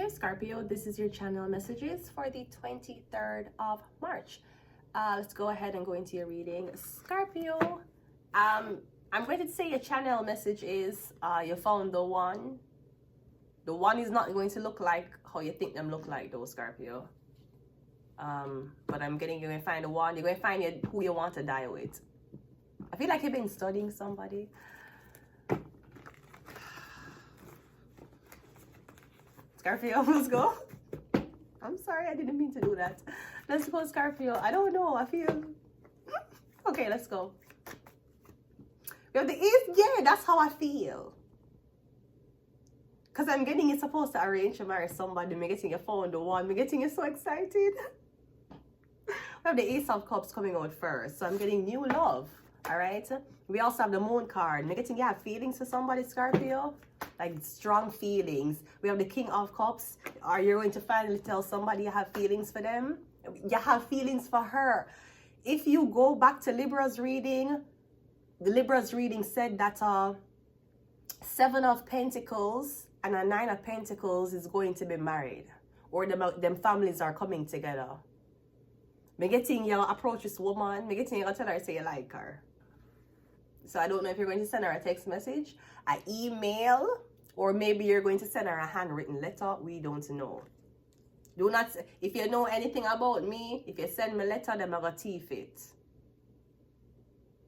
Hey Scorpio, this is your channel messages for the 23rd of March. Let's go ahead and go into your reading. Scorpio, I'm going to say your channel message is you found the one. The one is not going to look like how you think them look like though, Scorpio. But I'm getting, you're going to find the one. You're going to find who you want to die with. I feel like you've been studying somebody. Scorpio, let's go. I'm sorry, I didn't mean to do that. Let's go, Scorpio. I don't know, I feel... Okay, let's go. We have the East. Yeah, that's how I feel. Because I'm getting you supposed to arrange to marry somebody. I'm getting you found the one. I'm getting you so excited. We have the Ace of Cups coming out first. So I'm getting new love. Alright? We also have the Moon card. I'm getting you have feelings for somebody, Scorpio. Like strong feelings. We have the King of Cups. Are you going to finally tell somebody you have feelings for them? You have feelings for her. If you go back to Libra's reading, the Libra's reading said that Seven of Pentacles and a Nine of Pentacles is going to be married. Or them families are coming together. Me getting you approach this woman. Me getting you tell her say you like her. So I don't know if you're going to send her a text message, an email, or maybe you're going to send her a handwritten letter. We don't know. Do not, if you know anything about me, if you send me a letter, then I'm going to thief it.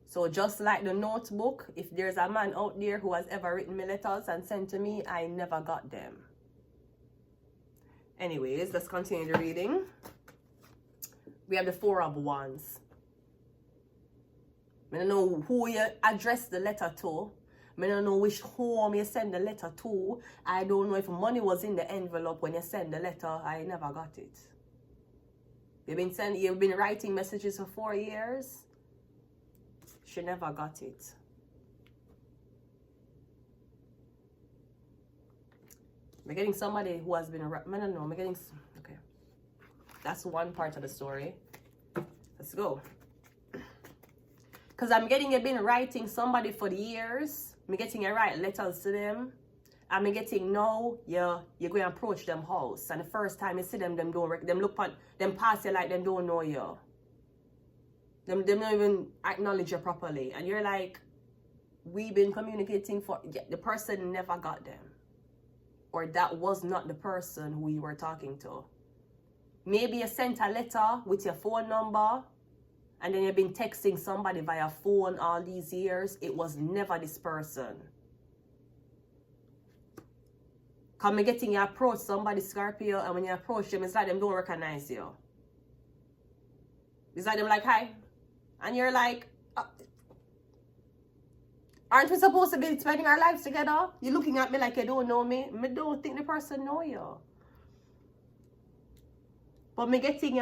So just like the notebook, if there's a man out there who has ever written me letters and sent to me, I never got them. Anyways, let's continue the reading. We have the Four of Wands. I don't know who you address the letter to. I don't know which home you send the letter to. I don't know if money was in the envelope when you send the letter. I never got it. You've been writing messages for 4 years. She never got it. I'm getting somebody who has been... I don't know. I'm getting... Okay. That's one part of the story. Let's go. Because I'm getting you've been writing somebody for years. I'm getting you write letters to them. I'm getting now you're going to approach them house. And the first time you see them look on them pass you like them don't know you. Them don't even acknowledge you properly. And you're like, we've been communicating for the person never got them. Or that was not the person who you were talking to. Maybe you sent a letter with your phone number. And then you've been texting somebody via phone all these years. It was never this person. Come getting you approach somebody, Scorpio, and when you approach them, it's like them don't recognize you. It's like them like, hi. And you're like, aren't we supposed to be spending our lives together? You're looking at me like you don't know me. I don't think the person know you. But me getting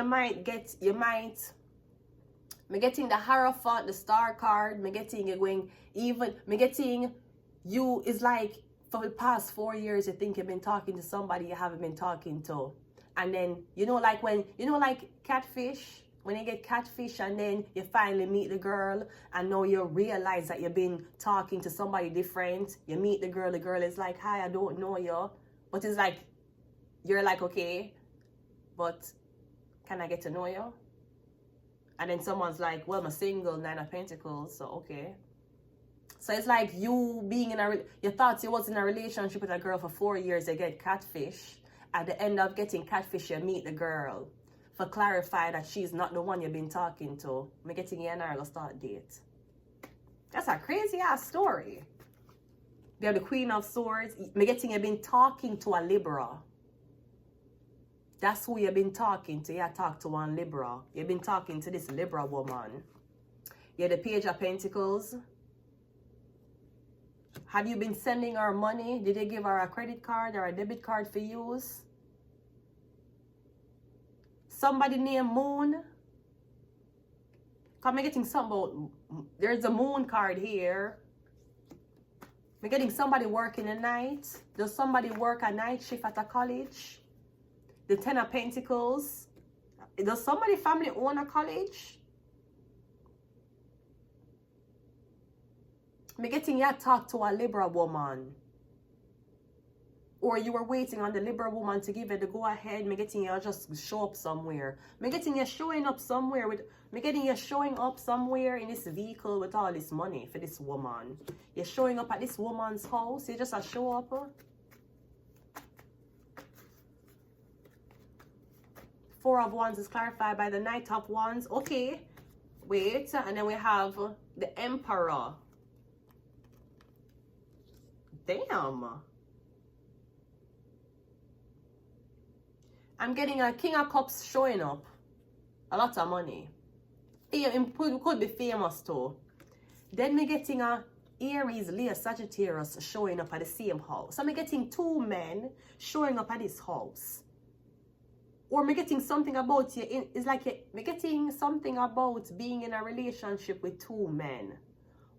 I'm getting the Hierophant, the Star card. I'm getting you going even. I'm getting you is like for the past 4 years you think you've been talking to somebody you haven't been talking to. And then, you know, like when, you know, like catfish, when you get catfish and then you finally meet the girl and now you realize that you've been talking to somebody different. You meet the girl is like, hi, I don't know you. But it's like, you're like, okay, but can I get to know you? And then someone's like, well, I'm single, Nine of Pentacles, so okay. So it's like you being in you thought you was in a relationship with a girl for 4 years, you get catfish. At the end of getting catfish, you meet the girl. For clarify that she's not the one you've been talking to. I'm getting you and her to start date. That's a crazy ass story. We have the Queen of Swords. I'm getting you've been talking to a Libra. That's who you've been talking to. You talked to one Libra. You've been talking to this Libra woman. You're the Page of Pentacles. Have you been sending her money? Did you give her a credit card or a debit card for use? Somebody named Moon. Come, I'm getting something about... There's a Moon card here. I'm getting somebody working a night. Does somebody work a night shift at a college? The Ten of Pentacles. Does somebody family own a college? I'm getting you talk to a Libra woman. Or you were waiting on the liberal woman to give you the go ahead. Me getting you just show up somewhere. Me getting you showing up somewhere with. Me getting you showing up somewhere in this vehicle with all this money for this woman. You're showing up at this woman's house. You just a show up. Four of Wands is clarified by the Knight of Wands. Okay. Wait. And then we have the Emperor. Damn. I'm getting a King of Cups showing up. A lot of money. It could be famous too. Then we're getting a Aries, Leo, Sagittarius showing up at the same house. So I'm getting two men showing up at this house. Or I'm getting something about you. It's like I'm getting something about being in a relationship with two men.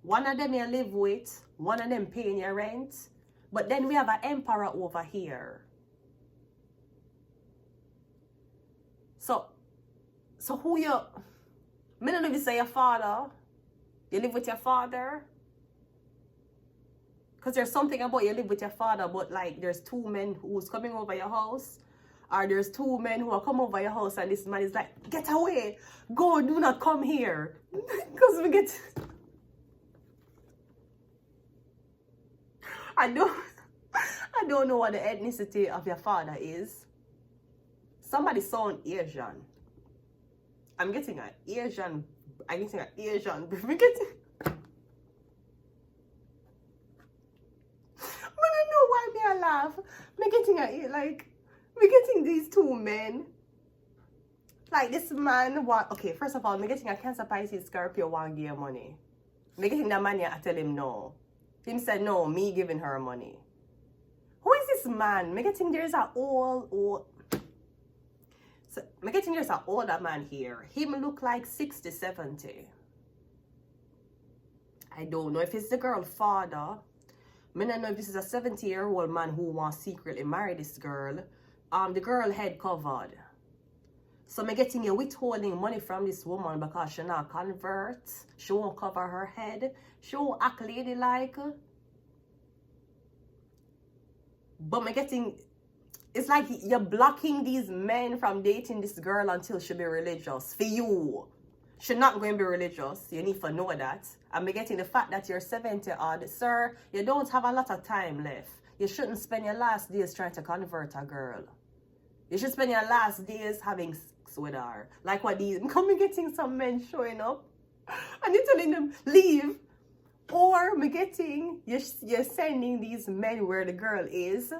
One of them you live with, one of them paying your rent. But then we have an Emperor over here. So who you... I don't know if you say your father. You live with your father. Because there's something about you live with your father, but like there's two men who's coming over your house. Or there's two men who are come over your house and this man is like, get away. Go, do not come here. Because we get... I don't know what the ethnicity of your father is. Somebody sound Asian. I'm getting an Asian. I'm getting an Asian. I'm getting... I don't know why me I laugh. I'm getting a like. I'm getting these two men. Like this man. What? Okay, first of all, I'm getting a Cancer, Pisces, Scorpio want give money. I'm getting the man. I tell him no. Him said no. Me giving her money. Who is this man? I'm getting there's a old. So, I'm getting there's an older man here. Him look like 60, 70. I don't know if it's the girl father. I don't know if this is a 70-year-old man who wants secretly marry this girl. The girl head covered. So I'm getting you withholding money from this woman because she not convert. She won't cover her head. She won't act ladylike. But I'm getting... It's like you're blocking these men from dating this girl until she be religious. For you. She's not going to be religious. You need to know that. I'm getting the fact that you're 70 odd. Sir, you don't have a lot of time left. You shouldn't spend your last days trying to convert a girl. You should spend your last days having sex with her. Like what these... I'm getting some men showing up. And you're telling them, leave. Or I'm getting... You're sending these men where the girl is.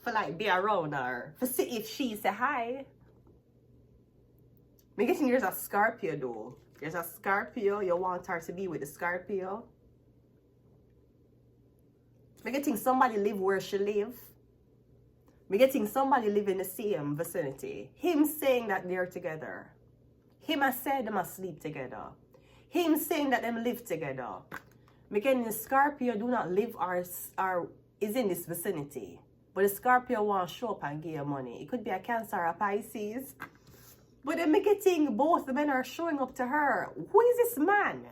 For like be around her. For see if she say hi. I'm guessing there's a Scorpio though. There's a Scorpio. You want her to be with the Scorpio. I'm getting somebody live where she live. I'm getting somebody live in the same vicinity. Him saying that they're together. Him I said them sleep together. Him saying that them live together. I'm getting the Scorpio do not live or is in this vicinity. But the Scorpio wants to show up and give you money. It could be a Cancer or a Pisces. But then I'm getting both the men are showing up to her. Who is this man?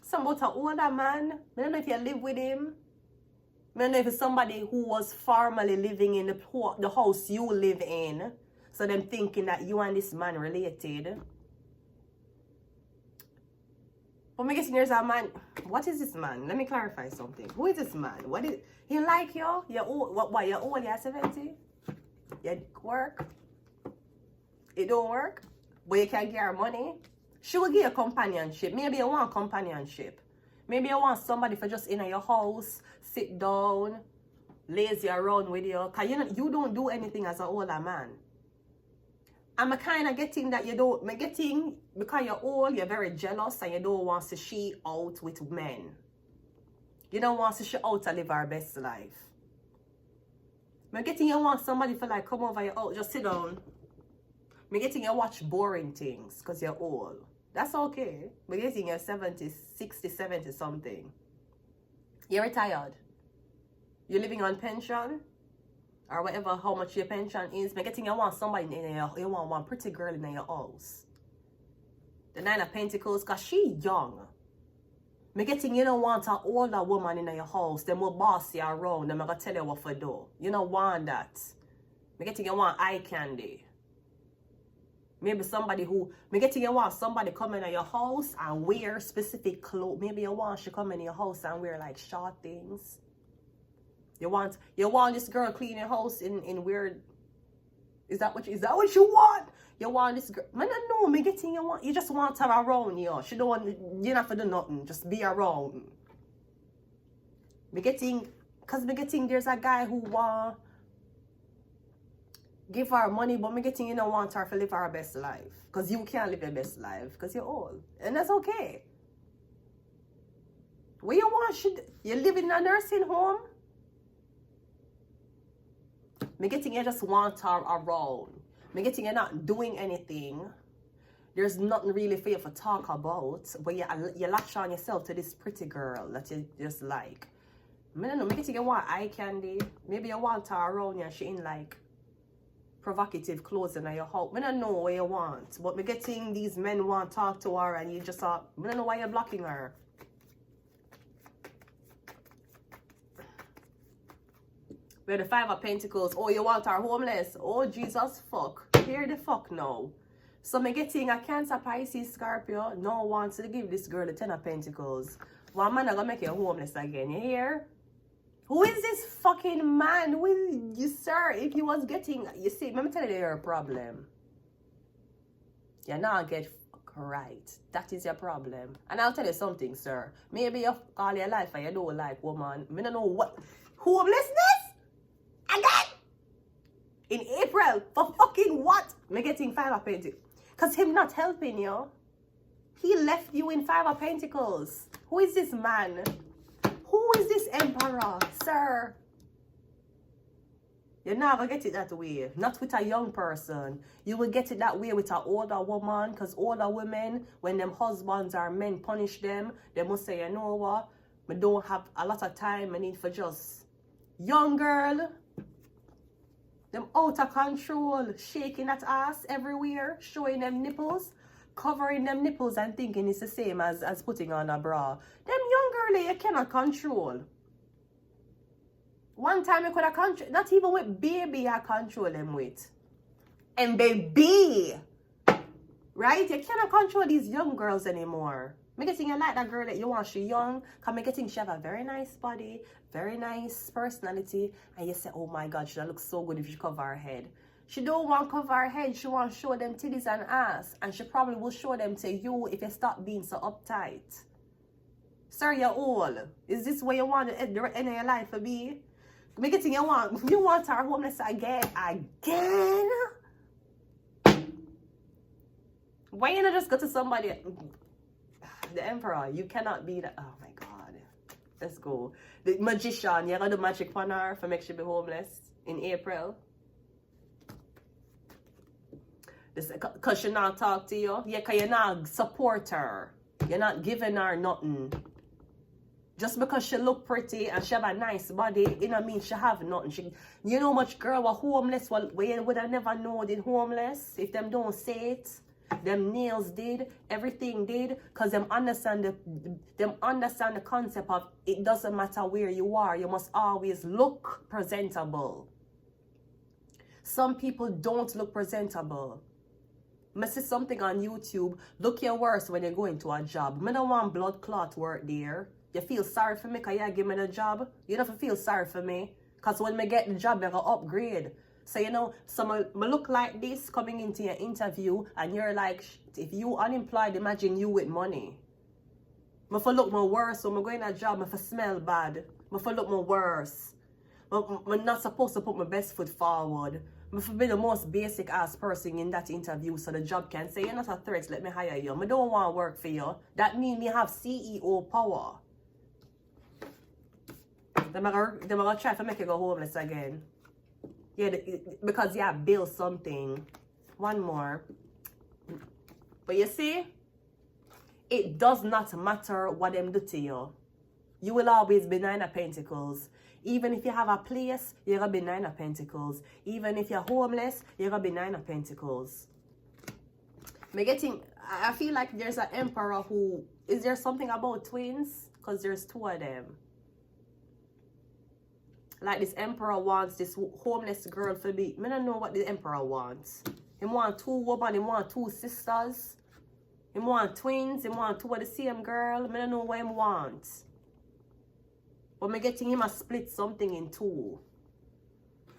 Some about an older man. I don't know if you live with him. I don't know if it's somebody who was formerly living in the house you live in. So them thinking that you and this man related. But I'm guessing there's a man. What is this man? Let me clarify something. Who is this man? What is he like you? You're old. What? You're old? You're 70? You work? It don't work? But you can get her money? She will give you companionship. Maybe you want companionship. Maybe you want somebody for just in your house, sit down, lazy around with you. Because you don't do anything as an older man. I'm kind of getting that you don't, I'm getting, because you're old, you're very jealous and you don't want to she out with men. You don't want to she out to live our best life. I'm getting you want somebody for like, come over here, oh, just sit down. I'm getting you watch boring things because you're old. That's okay. I'm getting you're 70, 60, 70 something. You're retired. You're living on pension. Or whatever, how much your pension is. I'm getting you want somebody in your, you want one pretty girl in your house. The Nine of Pentacles, because she young. Me getting you don't want an older woman in your house. Them will boss you around. Them gonna tell you what to do. You don't want that. Me getting you want eye candy. Maybe somebody who, me getting you want somebody coming in your house and wear specific clothes. Maybe you want she come in your house and wear like short things. You want this girl clean your house in weird. Is that what you want? You want this girl? Man, I know. Me getting you just want her around you. She don't want you not to do nothing. Just be around. Me getting there's a guy who want give her money, but me getting you don't want her to live her best life. Because you can't live your best life because you're old. And that's okay. What you want? You live in a nursing home? Me getting you just want her around. Me getting you not doing anything. There's nothing really for you to talk about. But you latch on yourself to this pretty girl that you just like. Me don't know. Me getting you want eye candy. Maybe you want her around you and she in like provocative clothes in your house. I don't know what you want. But me getting these men want to talk to her and you just I don't know why you're blocking her. Where the Five of Pentacles. Oh, you want her homeless. Oh, Jesus fuck. Here the fuck now. So me getting a Cancer, Pisces, Scorpio. No wants to give this girl the Ten of Pentacles. One man gonna make you homeless again. You hear? Who is this fucking man? Who is you, sir? If you was getting, you see, let me tell you your problem. You're not get right. That is your problem. And I'll tell you something, sir. Maybe you call your life and you don't like woman. I don't know what. Homelessness? Again? In April? For fucking what? Me getting Five of Pentacles. Because him not helping you. He left you in Five of Pentacles. Who is this man? Who is this emperor, sir? You're not going to get it that way. Not with a young person. You will get it that way with an older woman. Because older women, when them husbands or men punish them, they must say, you know what? I don't have a lot of time. I need for just young girl. Them out of control. Shaking that ass everywhere. Showing them nipples. Covering them nipples and thinking it's the same as putting on a bra. Them young girl you cannot control. One time you could have control, not even with baby I control them with. And baby, right? You cannot control these young girls anymore. Me getting you like that girl that you want she young. Cause me getting she have a very nice body, very nice personality, and you say, oh my God, she looks so good if she cover her head. She don't want to cover her head. She want to show them titties and ass. And she probably will show them to you if you stop being so uptight. Sir, you're old. Is this where you want the end of your life to be? Make it thing you want her homeless again. Again? Why you not just go to somebody? The emperor. You cannot be that. Oh my God. Let's go. The magician. You're going to do magic on her for make she be homeless in April. Because she not talk to you. Yeah, because you're not support her. You're not giving her nothing. Just because she look pretty and she have a nice body, it don't mean she have nothing. You know much girl were homeless, well, we would have never known they homeless. If them don't say it, them nails did, everything did. Because them understand the concept of it doesn't matter where you are. You must always look presentable. Some people don't look presentable. I see something on YouTube. Look your worst when you go into a job. I don't want blood clot work there. You feel sorry for me because you give me the job. You don't feel sorry for me. Because when I get the job, I go upgrade. So, you know, so I look like this coming into your interview and you're like, if you unemployed, imagine you with money. I feel look my worse when I go in a job, I feel smell bad. I feel look my worse. I'm not supposed to put my best foot forward. I feel be the most basic ass person in that interview so the job can say, you're not a threat, let me hire you. I don't want to work for you. That means me have CEO power. They're going to try to make you go homeless again. Yeah, because you have built something. One more. But you see, it does not matter what them do to you. You will always be Nine of Pentacles. Even if you have a place, you're going to be Nine of Pentacles. Even if you're homeless, you're going to be Nine of Pentacles. Me getting, I feel like there's an emperor who... Is there something about twins? Because there's two of them. Like this emperor wants this homeless girl to be... I don't know what the emperor wants. He want two women, he want two sisters. He want twins, he want two of the same girl. I don't know what he wants. But I'm getting him a split something in two.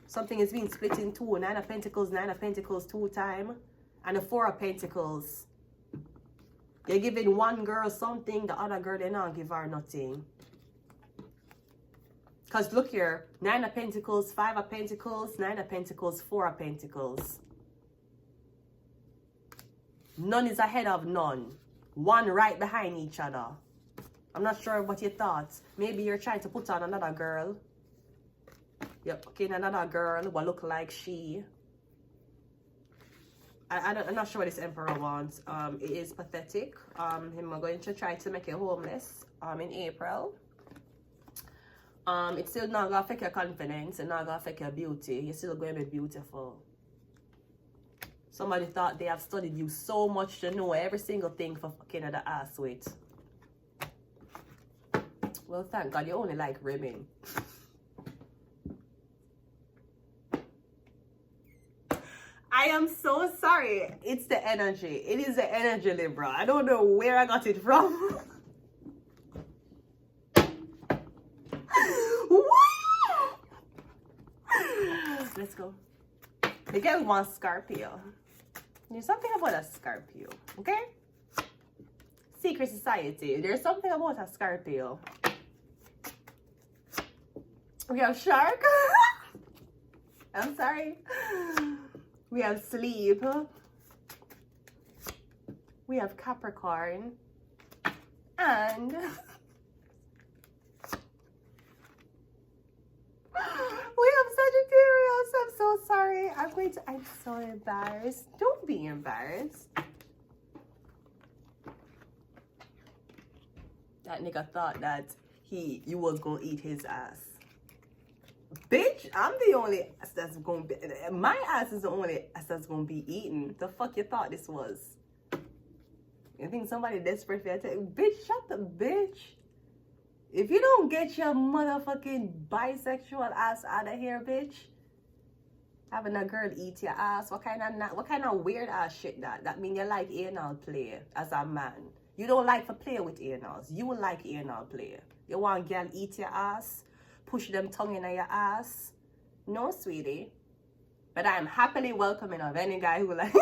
Something is being split in two. 9 of Pentacles 2 time. And the 4 of Pentacles. You're giving one girl something, the other girl, they not give her nothing. Because look here, 9 of Pentacles, 5 of Pentacles, 9 of Pentacles, 4 of Pentacles. None is ahead of none. One right behind each other. I'm not sure what your thoughts. Maybe you're trying to put on another girl. Yep, okay, another girl will look like she. I'm not sure what this emperor wants. It is pathetic. Him going to try to make you homeless in April. It's still not gonna affect your confidence and not gonna affect your beauty. You're still going to be beautiful. Somebody thought they have studied you so much to know every single thing for fucking the ass with. Well, thank God you only like ribbing. I am so sorry. It's the energy. It is the energy, Libra. I don't know where I got it from. Let's go. The girl wants Scorpio. There's something about a Scorpio, okay? Secret society. There's something about a Scorpio. We have shark. I'm sorry. We have sleep. We have Capricorn. And we have Sagittarius. I'm so sorry. I'm so embarrassed. Don't be embarrassed. That nigga thought that you was gonna eat his ass. Bitch, I'm the only ass that's gonna be... My ass is the only ass that's gonna be eaten. The fuck you thought this was? You think somebody desperate for you? Bitch, shut the bitch. If you don't get your motherfucking bisexual ass out of here, bitch. Having a girl eat your ass. What kind of weird ass shit that? That mean you like anal play as a man. You don't like to play with anals. You like anal play. You want girl eat your ass? Push them tongue in your ass? No, sweetie. But I'm happily welcoming of any guy who like...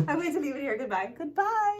I'm going to leave it here. Goodbye. Goodbye.